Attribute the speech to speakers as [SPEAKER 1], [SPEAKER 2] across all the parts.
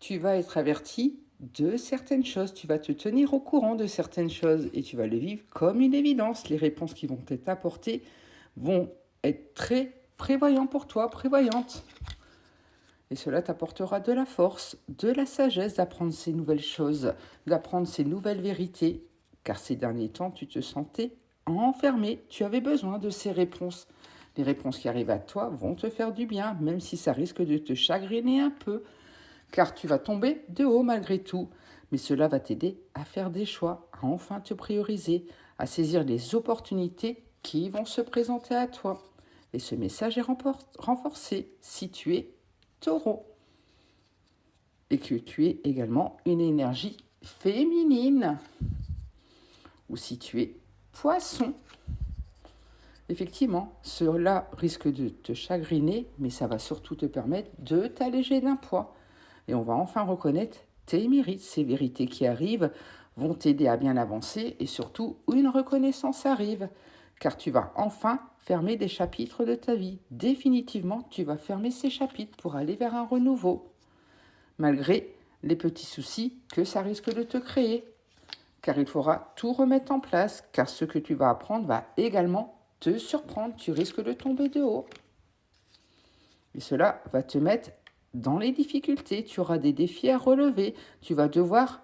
[SPEAKER 1] tu vas être averti de certaines choses, tu vas te tenir au courant de certaines choses et tu vas le vivre comme une évidence. Les réponses qui vont être apportées vont être très prévoyantes pour toi, prévoyantes. Et cela t'apportera de la force, de la sagesse d'apprendre ces nouvelles choses, d'apprendre ces nouvelles vérités. Car ces derniers temps, tu te sentais enfermé, tu avais besoin de ces réponses. Les réponses qui arrivent à toi vont te faire du bien, même si ça risque de te chagriner un peu, car tu vas tomber de haut malgré tout. Mais cela va t'aider à faire des choix, à enfin te prioriser, à saisir les opportunités qui vont se présenter à toi. Et ce message est renforcé si tu es taureau et que tu es également une énergie féminine. Ou si tu es poisson. Effectivement, cela risque de te chagriner, mais ça va surtout te permettre de t'alléger d'un poids. Et on va enfin reconnaître tes mérites. Ces vérités qui arrivent vont t'aider à bien avancer et surtout une reconnaissance arrive. Car tu vas enfin fermer des chapitres de ta vie. Définitivement, tu vas fermer ces chapitres pour aller vers un renouveau. Malgré les petits soucis que ça risque de te créer. Car il faudra tout remettre en place, car ce que tu vas apprendre va également te surprendre. Tu risques de tomber de haut. Et cela va te mettre dans les difficultés. Tu auras des défis à relever. Tu vas devoir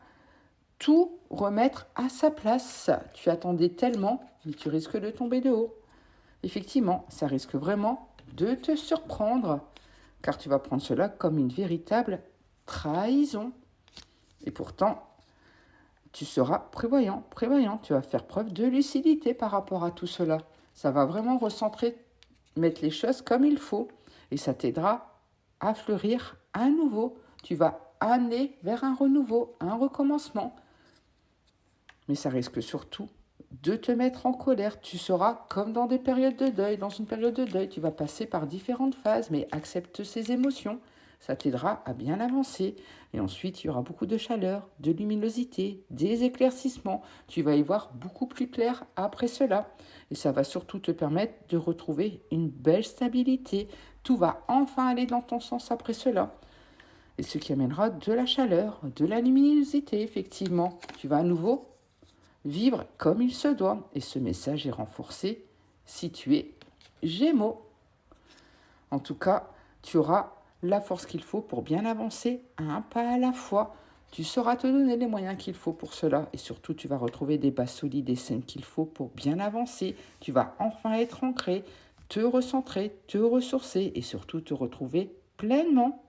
[SPEAKER 1] tout remettre à sa place. Tu attendais tellement, mais tu risques de tomber de haut. Effectivement, ça risque vraiment de te surprendre, car tu vas prendre cela comme une véritable trahison. Et pourtant, tu seras prévoyant, prévoyant. Tu vas faire preuve de lucidité par rapport à tout cela. Ça va vraiment recentrer, mettre les choses comme il faut. Et ça t'aidera à fleurir à nouveau. Tu vas aller vers un renouveau, un recommencement. Mais ça risque surtout de te mettre en colère. Tu seras comme dans des périodes de deuil. Dans une période de deuil, tu vas passer par différentes phases, mais accepte ces émotions. Ça t'aidera à bien avancer. Et ensuite, il y aura beaucoup de chaleur, de luminosité, des éclaircissements. Tu vas y voir beaucoup plus clair après cela. Et ça va surtout te permettre de retrouver une belle stabilité. Tout va enfin aller dans ton sens après cela. Et ce qui amènera de la chaleur, de la luminosité, effectivement. Tu vas à nouveau vivre comme il se doit. Et ce message est renforcé si tu es Gémeaux. En tout cas, tu auras la force qu'il faut pour bien avancer un pas à la fois. Tu sauras te donner les moyens qu'il faut pour cela. Et surtout, tu vas retrouver des bases solides et saines qu'il faut pour bien avancer. Tu vas enfin être ancré, te recentrer, te ressourcer et surtout te retrouver pleinement.